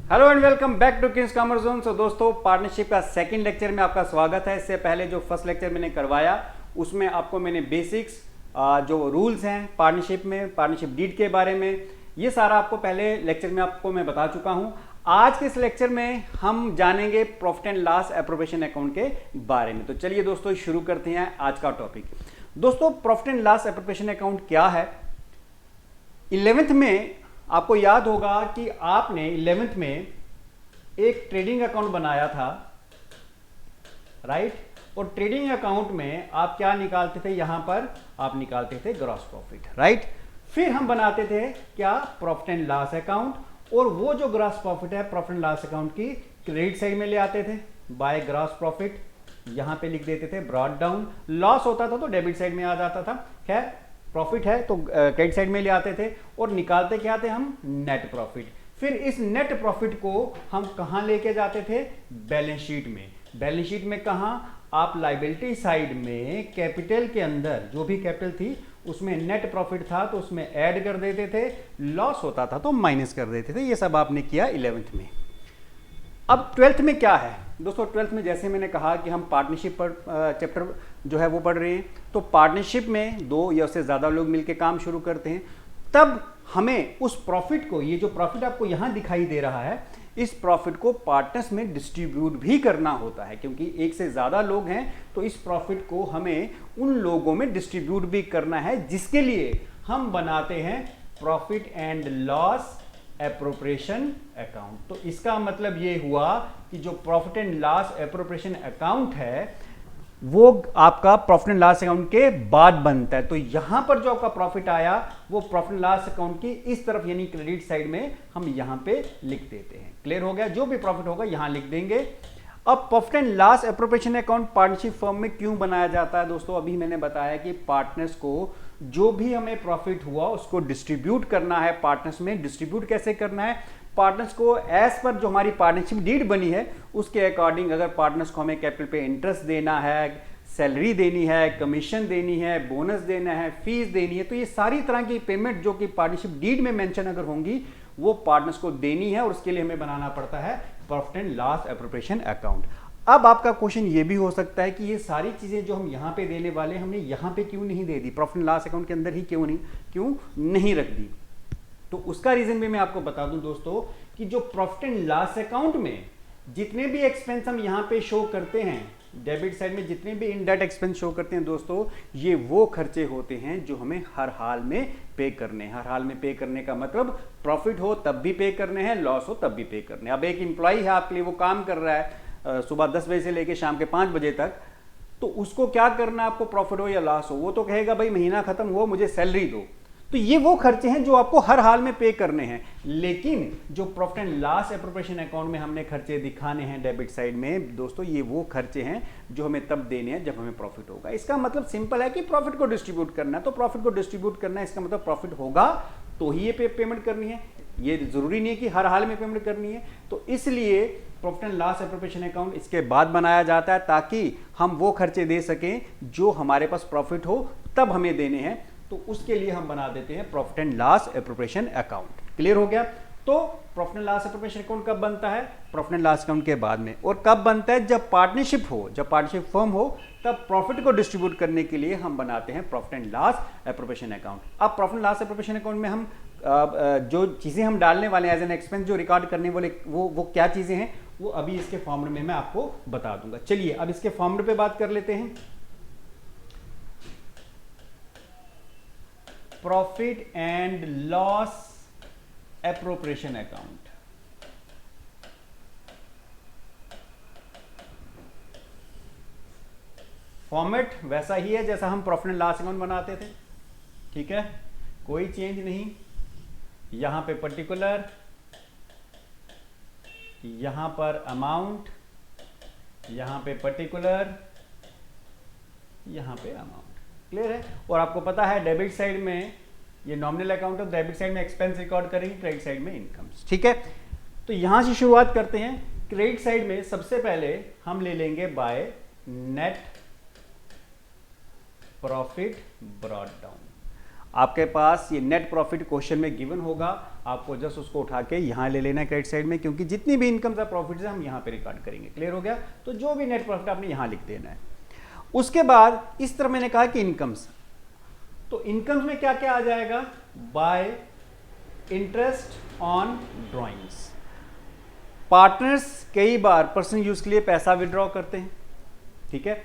Hello and welcome back to Kings Commerce Zone. So दोस्तों, partnership का second lecture में आपका स्वागत है। इससे पहले जो फर्स्ट लेक्चर मैंने करवाया उसमें आपको मैंने बेसिक्स जो रूल्स हैं पार्टनरशिप में, पार्टनरशिप डीड के बारे में, ये सारा आपको पहले लेक्चर में आपको मैं बता चुका हूं। आज के इस लेक्चर में हम जानेंगे profit and loss appropriation account के बारे में। तो चलिए दोस्तों शुरू करते हैं आज का टॉपिक। दोस्तों, profit and loss appropriation account क्या है? 11th में आपको याद होगा कि आपने 11th में एक ट्रेडिंग अकाउंट बनाया था, राइट? और ट्रेडिंग अकाउंट में आप क्या निकालते थे? यहां पर आप निकालते थे ग्रॉस प्रॉफिट, राइट? फिर हम बनाते थे क्या? Profit and loss account. और वो जो ग्रॉस प्रॉफिट है प्रॉफिट एंड लॉस अकाउंट की क्रेडिट साइड में ले आते थे बाय ग्रॉस प्रॉफिट, यहां पे लिख देते थे ब्रॉट डाउन। लॉस होता था तो डेबिट साइड में आ जाता था। खैर, प्रॉफिट है तो क्रेडिट साइड में ले आते थे और निकालते क्या थे हम? Net profit. फिर इस नेट प्रॉफिट को हम कहां लेके जाते थे? बैलेंस शीट में। बैलेंस शीट में कहां? आप लायबिलिटी साइड में कैपिटल के अंदर जो भी कैपिटल थी उसमें नेट प्रॉफिट था तो उसमें ऐड कर देते थे, लॉस होता था तो माइनस कर देते थे। ये सब आपने किया 11th में। अब 12th में क्या है दोस्तों? 12th में जैसे मैंने कहा कि हम पार्टनरशिप पर चैप्टर जो है वो पढ़ रहे हैं। तो पार्टनरशिप में दो या उससे ज़्यादा लोग मिलकर काम शुरू करते हैं। तब हमें उस प्रॉफिट को, ये जो प्रॉफिट आपको यहाँ दिखाई दे रहा है, इस प्रॉफिट को पार्टनर्स में डिस्ट्रीब्यूट भी करना होता है। क्योंकि एक से ज़्यादा लोग हैं तो इस प्रॉफिट को हमें उन लोगों में डिस्ट्रीब्यूट भी करना है, जिसके लिए हम बनाते हैं profit and loss appropriation account. तो इसका मतलब ये हुआ कि जो profit and loss appropriation account है वो आपका प्रॉफिट एंड लॉस अकाउंट के बाद बनता है। तो यहां पर जो आपका प्रॉफिट आया वो प्रॉफिट एंड लॉस अकाउंट की इस तरफ यानी क्रेडिट साइड में हम यहां पे लिख देते हैं। क्लियर हो गया? जो भी प्रॉफिट होगा यहां लिख देंगे। अब profit and loss appropriation account partnership firm में क्यों बनाया जाता है दोस्तों? अभी मैंने बताया कि पार्टनर्स को जो भी हमें प्रॉफिट हुआ उसको डिस्ट्रीब्यूट करना है पार्टनर्स में। डिस्ट्रीब्यूट कैसे करना है? पार्टनर्स को एज पर जो हमारी पार्टनरशिप डीड बनी है उसके अकॉर्डिंग, अगर पार्टनर्स को हमें कैपिटल पे इंटरेस्ट देना है, सैलरी देनी है, कमीशन देनी है, बोनस देना है, फीस देनी है, तो ये सारी तरह की पेमेंट जो कि पार्टनरशिप डीड में मेंशन अगर होंगी वो पार्टनर्स को देनी है और उसके लिए हमें बनाना पड़ता है profit and loss appropriation account. अब आपका क्वेश्चन ये भी हो सकता है कि ये सारी चीजें जो हम यहां पे देने वाले हमने यहां पे क्यों नहीं दे दी? प्रॉफिट एंड लॉस अकाउंट के अंदर ही क्यों नहीं रख दी? तो उसका रीजन भी मैं आपको बता दूं दोस्तों कि जो प्रॉफिट एंड लॉस अकाउंट में जितने भी एक्सपेंस हम यहां पे शो करते हैं, डेबिट साइड में जितने भी इनडायरेक्ट एक्सपेंस शो करते हैं दोस्तों, ये वो खर्चे होते हैं जो हमें हर हाल में पे करने हैं। हर हाल में पे करने का मतलब प्रॉफिट हो तब भी पे करने हैं, लॉस हो तब भी पे करने हैं। अब एक एम्प्लॉय है आपके लिए, वो काम कर रहा है सुबह 10 बजे से लेकर शाम के 5 बजे तक, तो उसको क्या करना है? आपको प्रॉफिट हो या लॉस हो, वो तो कहेगा भाई महीना खत्म हो मुझे सैलरी दो। तो ये वो खर्चे हैं जो आपको हर हाल में पे करने हैं। लेकिन जो profit and loss appropriation account में हमने खर्चे दिखाने हैं डेबिट साइड में दोस्तों, ये वो खर्चे हैं जो हमें तब देने हैं जब हमें प्रॉफिट होगा। इसका मतलब सिंपल है कि प्रॉफिट को डिस्ट्रीब्यूट करना है। तो प्रॉफिट को डिस्ट्रीब्यूट करना है, इसका मतलब प्रॉफिट होगा तो ही ये पेमेंट करनी है। ये जरूरी नहीं है कि हर हाल में पेमेंट करनी है। तो इसलिए profit and loss appropriation account इसके बाद बनाया जाता है ताकि हम वो खर्चे दे सकें जो हमारे पास प्रॉफिट हो तब हमें देने हैं। तो उसके लिए हम बना देते हैं profit and loss appropriation account. Clear हो गया? तो profit and loss appropriation account कब बनता है? प्रॉफिट एंड लॉस अकाउंट के बाद में। और कब बनता है? जब पार्टनरशिप हो, जब पार्टनरशिप फर्म हो, तब प्रॉफिट को डिस्ट्रीब्यूट करने के लिए हम बनाते हैं profit and loss appropriation account. अब profit and loss appropriation account में हम जो चीजें हम डालने वाले हैं एज एन एक्सपेंस जो रिकॉर्ड करने वाले वो क्या चीजें हैं वो अभी इसके फॉर्मूले में मैं आपको बता दूंगा। चलिए अब इसके फॉर्मूले पे बात कर लेते हैं। Profit and loss appropriation account. Format वैसा ही है जैसा हम प्रॉफिट एंड लॉस अकाउंट बनाते थे, ठीक है? कोई चेंज नहीं। यहां पे पर्टिकुलर, यहां पर अमाउंट, यहां पे पर्टिकुलर, यहां पे अमाउंट। क्लियर है? और आपको पता है डेबिट साइड में ये नॉमिनल अकाउंट है, डेबिट साइड में एक्सपेंस रिकॉर्ड करेंगे, क्रेडिट साइड में इनकम्स। ठीक है? तो यहां से शुरुआत करते हैं। क्रेडिट साइड में सबसे पहले हम ले लेंगे by net profit brought down. आपके पास ये नेट प्रॉफिट क्वेश्चन में गिवन होगा, आपको जस्ट उसको उठा के यहाँ ले लेना है क्रेडिट साइड में, क्योंकि जितनी भी इनकम या प्रॉफिट है हम यहाँ पे रिकॉर्ड करेंगे। क्लियर हो गया? तो जो भी नेट प्रॉफिट आपने यहाँ लिख देना है। उसके बाद इस तरह मैंने कहा कि इनकम्स, तो इनकम्स में क्या क्या आ जाएगा? Bye interest on drawings. Partners कई बार पर्सनल यूज के लिए पैसा विड्रॉ करते हैं, ठीक है?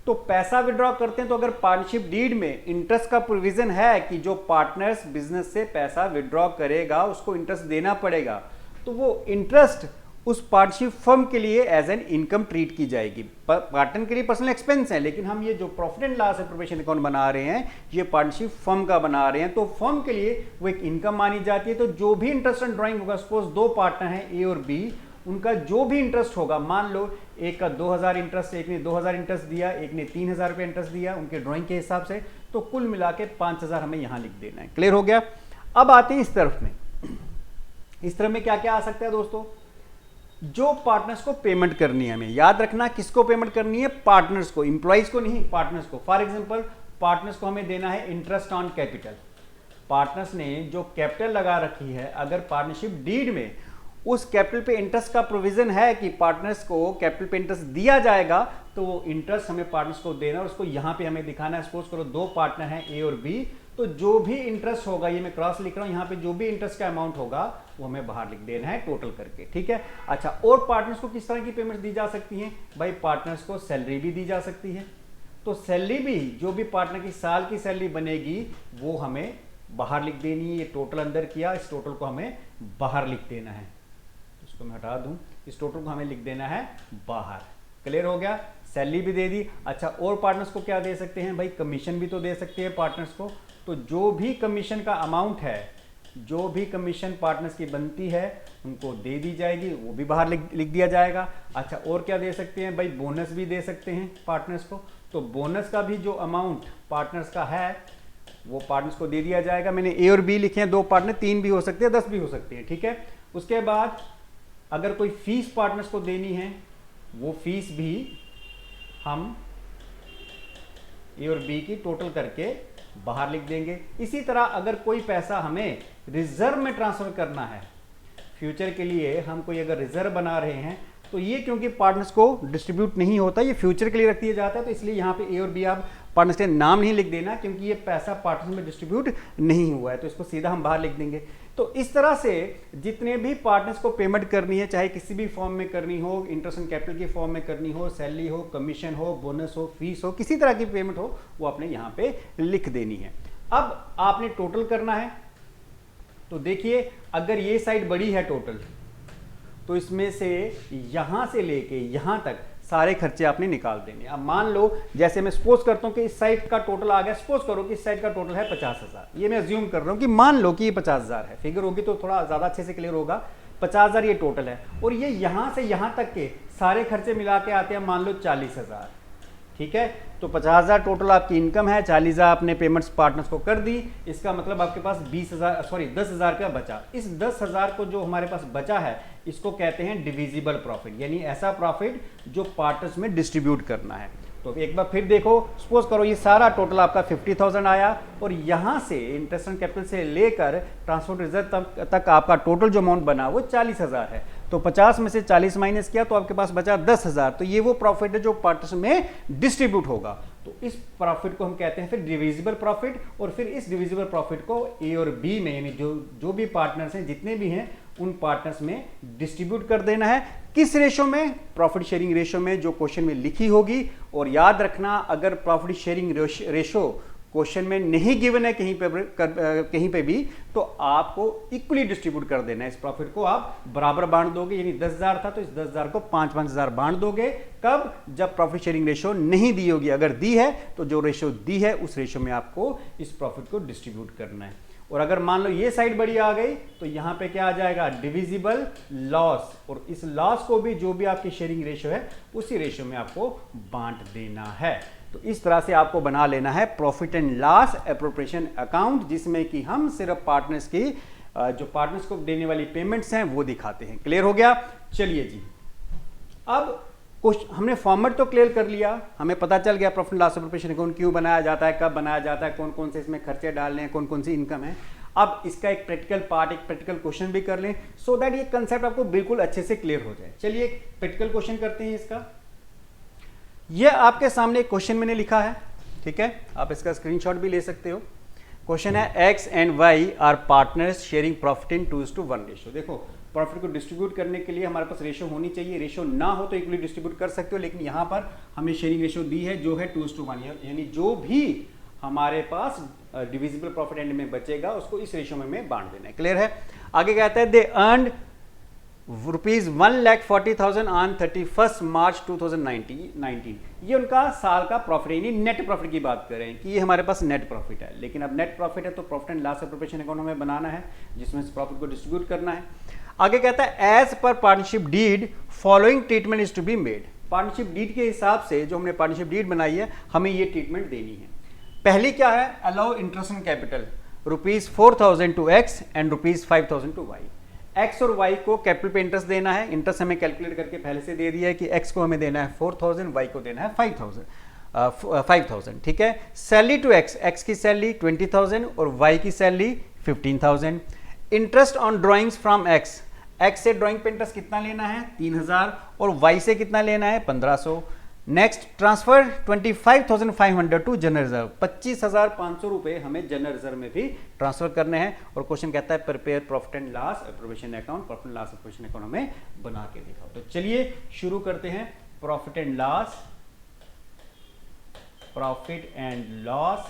तो पैसा विड्रॉ करते हैं तो अगर पार्टनरशिप डीड में इंटरेस्ट का प्रोविजन है कि जो पार्टनर्स बिजनेस से पैसा विड्रॉ करेगा उसको इंटरेस्ट देना पड़ेगा, तो वो इंटरेस्ट उस पार्टनरशिप फर्म के लिए एज एन इनकम ट्रीट की जाएगी। पार्टनर के लिए पर्सनल एक्सपेंस है, लेकिन हम ये जो profit and loss appropriation account बना रहे हैं ये पार्टनरशिप फर्म का बना रहे हैं, तो फर्म के लिए वो एक इनकम मानी जाती है। तो जो भी इंटरेस्ट ऑन ड्राइंग होगा, सपोज दो पार्टनर हैं ए और बी, उनका जो भी इंटरेस्ट होगा, मान लो एक का 2000 इंटरेस्ट, एक ने 2000 इंटरेस्ट दिया, एक ने 3000 रुपये इंटरेस्ट दिया उनके ड्राइंग के हिसाब से, तो कुल मिला के 5000 हमें यहां लिख देना है। क्लियर हो गया? अब आते हैं इस तरफ में। इस तरफ में क्या क्या आ सकता है दोस्तों? जो पार्टनर्स को पेमेंट करनी है, हमें याद रखना किसको पेमेंट करनी है? पार्टनर्स को, इंप्लॉइज को नहीं, पार्टनर्स को। फॉर एग्जांपल पार्टनर्स को हमें देना है इंटरेस्ट ऑन कैपिटल। पार्टनर्स ने जो कैपिटल लगा रखी है, अगर पार्टनरशिप डीड में उस कैपिटल पे इंटरेस्ट का प्रोविजन है कि पार्टनर्स को कैपिटल पे इंटरेस्ट दिया जाएगा, तो वो इंटरेस्ट हमें पार्टनर्स को देना और उसको यहां पे हमें दिखाना है। सपोज करो दो पार्टनर हैं ए और बी, तो जो भी इंटरेस्ट होगा, ये मैं क्रॉस लिख रहा हूं, यहां पे जो भी इंटरेस्ट का अमाउंट होगा वो हमें बाहर लिख देना है टोटल करके, ठीक है? अच्छा, और पार्टनर्स को किस तरह की पेमेंट दी जा सकती है? भाई पार्टनर्स को सैलरी भी दी जा सकती है, तो सैलरी भी जो भी पार्टनर की साल की सैलरी बनेगी वो हमें बाहर लिख देनी है। ये टोटल अंदर किया, इस टोटल को हमें बाहर लिख देना है, तो मैं हटा दूं, इस टोटल को हमें लिख देना है बाहर। क्लियर हो गया? सैलरी भी दे दी। अच्छा, और पार्टनर्स को क्या दे सकते हैं? भाई कमीशन भी तो दे सकते हैं पार्टनर्स को, तो जो भी कमीशन का अमाउंट है, जो भी कमीशन पार्टनर्स की बनती है उनको दे दी जाएगी, वो भी बाहर लिख दिया जाएगा। अच्छा, और क्या दे सकते हैं? भाई बोनस भी दे सकते हैं पार्टनर्स को, तो बोनस का भी जो अमाउंट पार्टनर्स का है वो पार्टनर्स को दे दिया जाएगा। मैंने ए और बी लिखे हैं, दो पार्टनर, 3 भी हो सकते हैं, 10 भी हो सकते हैं, ठीक है? उसके बाद अगर कोई फीस पार्टनर्स को देनी है, वो फीस भी हम ए और बी की टोटल करके बाहर लिख देंगे। इसी तरह अगर कोई पैसा हमें रिजर्व में ट्रांसफर करना है, फ्यूचर के लिए हम कोई अगर रिजर्व बना रहे हैं, तो ये क्योंकि पार्टनर्स को डिस्ट्रीब्यूट नहीं होता, ये फ्यूचर के लिए रख दिया जाता है, तो इसलिए यहाँ पे ए और बी आप पार्टनर्स के नाम नहीं लिख देना, क्योंकि ये पैसा पार्टनर्स में डिस्ट्रीब्यूट नहीं हुआ है, तो इसको सीधा हम बाहर लिख देंगे। तो इस तरह से जितने भी पार्टनर्स को पेमेंट करनी है, चाहे किसी भी फॉर्म में करनी हो, इंटरेस्ट ऑन कैपिटल की फॉर्म में करनी हो, सैलरी हो, कमीशन हो, बोनस हो, फीस हो, किसी तरह की पेमेंट हो, वो आपने यहाँ पे लिख देनी है। अब आपने टोटल करना है, तो देखिए अगर ये साइड बड़ी है टोटल, तो इसमें से यहां से लेके यहां तक सारे खर्चे आपने निकाल देंगे। अब मान लो जैसे मैं सपोज करता हूं कि इस साइड का टोटल आ गया, सपोज करो कि इस साइड का टोटल है 50,000, ये मैं अज्यूम कर रहा हूं कि मान लो कि ये 50,000 है, फिगर होगी तो थोड़ा ज्यादा अच्छे से क्लियर होगा। 50,000 ये टोटल है, और ये यहां से यहां तक के सारे खर्चे मिला के आते हैं मान लो 40,000, ठीक है? तो 50,000 टोटल आपकी इनकम है, 40,000 आपने पेमेंट्स पार्टनर्स को कर दी, इसका मतलब आपके पास 10,000 का बचा। इस 10,000 को जो हमारे पास बचा है, इसको कहते हैं डिविजिबल प्रॉफिट, यानी ऐसा प्रॉफिट जो पार्टनर्स में डिस्ट्रीब्यूट करना है। तो एक बार फिर देखो, सपोज करो ये सारा टोटल आपका 50,000 आया, और यहां से इंटरेस्ट ऑन कैपिटल से लेकर ट्रांसपोर्ट रिजर्व तक आपका टोटल जो अमाउंट बना वो 40,000 है। तो 50 में से 40 माइनस किया तो आपके पास बचा 10,000, तो ये वो प्रॉफिट है जो पार्टनर्स में डिस्ट्रीब्यूट होगा। तो इस प्रॉफिट को हम कहते हैं फिर डिविजिबल प्रॉफिट, और फिर इस डिविजिबल प्रॉफिट को ए और बी में, यानी जो भी पार्टनर्स हैं, जितने भी हैं, उन पार्टनर्स में डिस्ट्रीब्यूट कर देना है। किस रेशो में? प्रॉफिट शेयरिंग रेशो में, जो क्वेश्चन में लिखी होगी। और याद रखना, अगर प्रॉफिट शेयरिंग रेशो क्वेश्चन में नहीं गिवन है कहीं पे भी, तो आपको इक्वली डिस्ट्रीब्यूट कर देना है। इस प्रॉफिट को आप बराबर बांट दोगे, यानी 10,000 था तो इस 10,000 को 5-5,000 बांट दोगे। कब? जब प्रॉफिट शेयरिंग रेशो नहीं दी होगी। अगर दी है तो जो रेशो दी है उस रेशो में आपको इस प्रॉफिट को डिस्ट्रीब्यूट करना है। और अगर मान लो ये साइड बड़ी आ गई, तो यहां पे क्या आ जाएगा? डिविजिबल लॉस, और इस लॉस को भी जो भी आपकी शेयरिंग रेशो है उसी रेशो में आपको बांट देना है। तो इस तरह से आपको बना लेना है profit and loss appropriation account, जिसमें कि हम सिर्फ पार्टनर्स की जो पार्टनर्स को देने वाली पेमेंट्स हैं वो दिखाते हैं। क्लियर हो गया? चलिए जी, अब हमने फॉर्मेट तो क्लियर कर लिया, हमें पता चल गया प्रॉफिट लॉस प्रिपरेशन अकाउंट क्यों बनाया जाता है, कब बनाया जाता है, कौन कौन से इसमें खर्चे डालने हैं, कौन कौन सी इनकम है। अब इसका एक प्रैक्टिकल पार्ट, एक प्रैक्टिकल क्वेश्चन भी कर लें सो दैट ये कंसेप्ट आपको बिल्कुल अच्छे से क्लियर हो जाए। चलिए एक प्रैक्टिकल क्वेश्चन करते हैं इसका। ये आपके सामने एक क्वेश्चन मैंने लिखा है, ठीक है, आप इसका स्क्रीनशॉट भी ले सकते हो। क्वेश्चन है X and Y are partners sharing profit in 2:1 ratio. देखो प्रॉफिट को डिस्ट्रीब्यूट करने के लिए हमारे पास रेशियो होनी चाहिए, रेशियो ना हो तो इक्वली डिस्ट्रीब्यूट कर सकते हो, लेकिन यहाँ पर हमें शेयरिंग रेशियो दी है जो है 2:1, यानी जो भी हमारे पास डिविजिबल प्रॉफिट एंड में बचेगा उसको इस रेशियो में हमें बांट देना है। क्लियर है। आगे कहता है दे अर्नड ₹1,40,000 ऑन 31 मार्च 2019। ये उनका साल का प्रॉफिट, यानी नेट प्रॉफिट की बात कर रहे हैं कि ये हमारे पास नेट प्रॉफिट है। लेकिन अब नेट प्रॉफिट है तो profit and loss preparation account हमें बनाना है जिसमें से प्रॉफिट को डिस्ट्रीब्यूट करना है। आगे कहता है as per partnership deed following treatment is to be made. Partnership deed के हिसाब से जो हमने पार्टनरशिप डीड बनाई है हमें ये ट्रीटमेंट देनी है। पहली क्या है, allow interest in capital ₹4,000 to X and ₹5,000 to Y. X और वाई को कैपिटल पे इंटरेस्ट देना है, इंटरेस्ट हमें कैलकुलेट करके पहले से दे दिया है कि एक्स को हमें देना है 4,000, वाई को देना है 5,000, ठीक है। सैलरी टू एक्स, एक्स की सैलरी 20,000 और वाई की salary 15,000। Interest on drawings from x, x से ड्राइंग पे इंटरेस्ट कितना लेना है 3,000 और वाई से कितना लेना है 1,500। Next transfer 25,500 to general reserve, 25,500 रुपए हमें जनरल रिजर्व में भी ट्रांसफर करने हैं। और क्वेश्चन कहता है prepare profit and loss preparation account, profit and loss preparation account हमें बना के दिखाओ। तो चलिए शुरू करते हैं profit and loss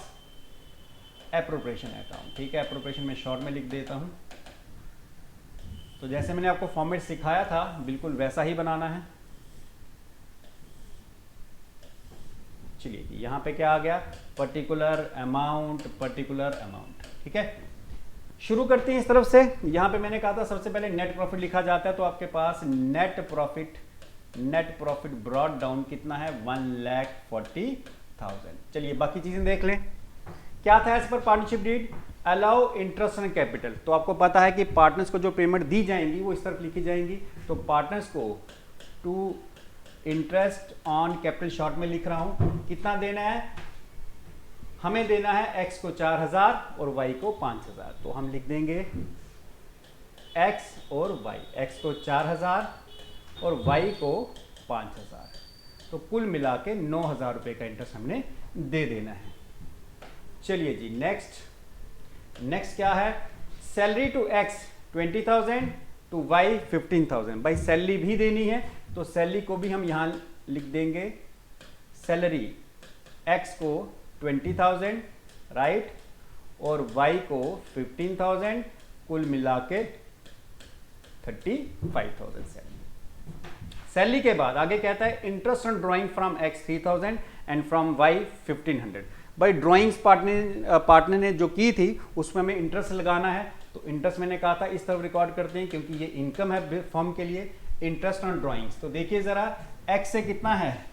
appropriation account, ठीक है। एप्रोप्रिएशन में शॉर्ट में लिख देता हूं। तो जैसे मैंने आपको फॉर्मेट सिखाया था बिल्कुल वैसा ही बनाना है। चलिए यहां पे क्या आ गया, पर्टिकुलर अमाउंट, ठीक है। शुरू करते हैं इस तरफ से। यहां पे मैंने कहा था सबसे पहले नेट प्रॉफिट लिखा जाता है, तो आपके पास नेट प्रॉफिट ब्रॉट डाउन कितना है 1,40,000। चलिए बाकी चीजें देख लें। क्या था as per partnership deed, allow interest on capital. तो आपको पता है कि पार्टनर्स को जो पेमेंट दी जाएंगी वो इस तरफ लिखी जाएंगी। तो पार्टनर्स को to interest on capital short में लिख रहा हूं, कितना देना है, हमें देना है एक्स को 4,000 और वाई को 5,000। तो हम लिख देंगे एक्स और वाई, एक्स को 4,000 और वाई को 5,000। तो कुल मिला के 9,000 रुपए का इंटरेस्ट हमने दे देना है। चलिए जी नेक्स्ट क्या है, salary to X 20,000 to Y 15,000। भाई सैलरी भी देनी है तो सैलरी को भी हम यहां लिख देंगे, सैलरी एक्स को 20,000 राइट और वाई को 15,000, कुल मिला के 35,000 सैलरी के बाद आगे कहता है interest on drawing from X 3,000 and from Y 1,500। भाई ड्राइंग्स पार्टनर ने जो की थी उसमें हमें इंटरेस्ट लगाना है, तो इंटरेस्ट मैंने कहा था इस तरफ रिकॉर्ड करते हैं क्योंकि ये इनकम है फॉर्म के लिए। इंटरेस्ट ऑन ड्राइंग्स, तो देखिए जरा एक्स से कितना है,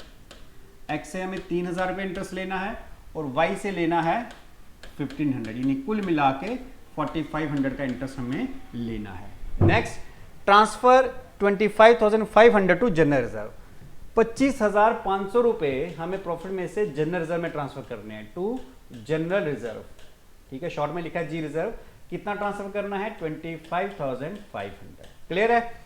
एक्स से हमें 3,000 रुपये इंटरेस्ट लेना है और वाई से लेना है 1,500, यानी कुल मिला के 4,500 का इंटरेस्ट हमें लेना है। Next transfer 25,500 to general reserve, 25,500 रुपये हमें प्रॉफिट में से जनरल रिजर्व में ट्रांसफर करने हैं टू जनरल रिजर्व, ठीक है, शॉर्ट में लिखा है जी रिजर्व। कितना ट्रांसफर करना है 25,500। क्लियर है,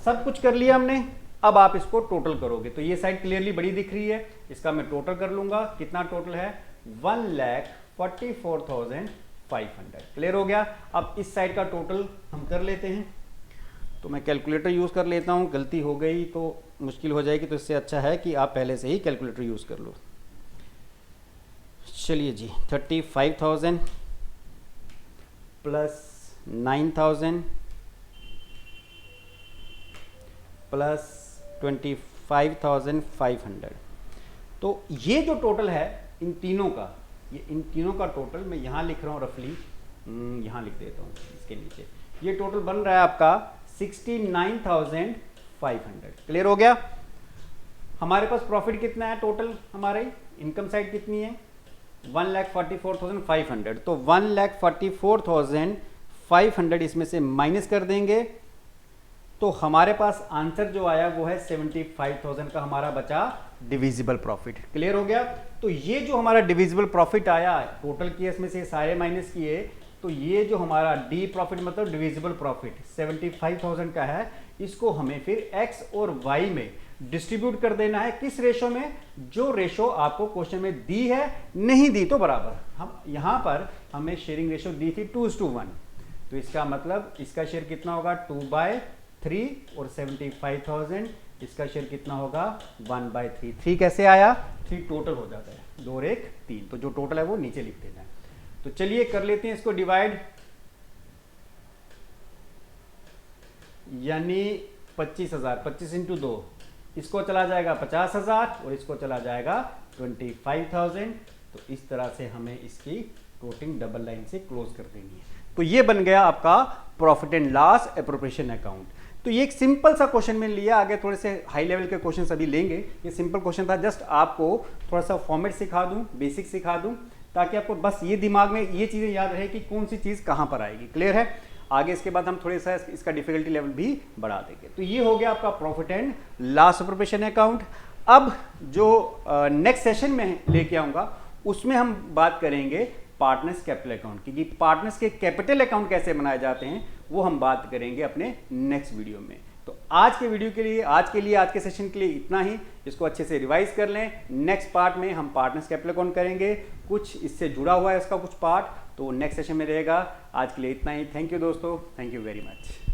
सब कुछ कर लिया हमने। अब आप इसको टोटल करोगे तो ये साइड क्लियरली बड़ी दिख रही है, इसका मैं टोटल कर लूंगा। कितना टोटल है 1,44,500। क्लियर हो गया। अब इस साइड का टोटल हम कर लेते हैं, तो मैं कैलकुलेटर यूज कर लेता हूं, गलती हो गई तो मुश्किल हो जाएगी, तो इससे अच्छा है कि आप पहले से ही कैलकुलेटर यूज कर लो। चलिए जी 35,000 प्लस 9,000 प्लस 25,500, तो ये जो टोटल है इन तीनों का, ये इन तीनों का टोटल मैं यहाँ लिख रहा हूँ रफली, यहाँ लिख देता हूँ इसके नीचे। ये टोटल बन रहा है आपका 69,500। क्लियर हो गया। हमारे पास प्रॉफिट कितना है टोटल, हमारे इनकम साइड कितनी है 1,44,500। तो 1,44,500 इसमें से माइनस कर देंगे तो हमारे पास आंसर जो आया वो है 75,000 का हमारा बचा डिविजिबल प्रॉफिट। क्लियर हो गया? तो ये जो हमारा डिविजिबल प्रॉफिट आया, टोटल केस में से सारे माइनस किए, तो ये जो हमारा डी प्रॉफिट मतलब डिविजिबल प्रॉफिट 75,000 का है, इसको हमें फिर एक्स और वाई में डिस्ट्रीब्यूट कर देना है। किस रेशो में? जो रेशो आपको क्वेश्चन में दी है, नहीं दी तो बराबर। हम यहां पर हमें शेयरिंग रेशो दी थी 2:1, तो इसका मतलब इसका शेयर कितना होगा 2/3 और 75,000 इसका शेयर कितना होगा 1/3। 3 कैसे आया? 3 टोटल हो जाता है, 2 और 1 3, तो जो टोटल है वो नीचे लिख देना है। तो चलिए कर लेते हैं इसको डिवाइड, यानी 25,000, 25 इंटू 2, इसको चला जाएगा 50,000 और इसको चला जाएगा 25,000। तो इस तरह से हमें इसकी कोटिंग डबल लाइन से क्लोज कर देनी है। तो ये बन गया आपका profit and loss appropriation account. तो ये एक सिंपल सा क्वेश्चन में लिया, आगे थोड़े से हाई लेवल के क्वेश्चन अभी लेंगे। ये सिंपल क्वेश्चन था, जस्ट आपको थोड़ा सा फॉर्मेट सिखा दूं, बेसिक सिखा दूं, ताकि आपको बस ये दिमाग में ये चीजें याद रहे कि कौन सी चीज कहां पर आएगी। क्लियर है? आगे इसके बाद हम थोड़ा सा इसका डिफिकल्टी लेवल भी बढ़ा देंगे। तो ये हो गया आपका profit and loss appropriation account. अब जो नेक्स्ट सेशन में लेके आऊंगा उसमें हम बात करेंगे पार्टनर्स कैपिटल अकाउंट की। पार्टनर्स के कैपिटल अकाउंट कैसे बनाए जाते हैं वो हम बात करेंगे अपने नेक्स्ट वीडियो में। तो आज के वीडियो के लिए, आज के सेशन के लिए इतना ही। इसको अच्छे से रिवाइज कर लें। नेक्स्ट पार्ट में हम पार्टनर्स कैपिटल अकाउंट करेंगे, कुछ इससे जुड़ा हुआ है इसका कुछ पार्ट, तो नेक्स्ट सेशन में रहेगा। आज के लिए इतना ही। थैंक यू दोस्तों, थैंक यू वेरी मच।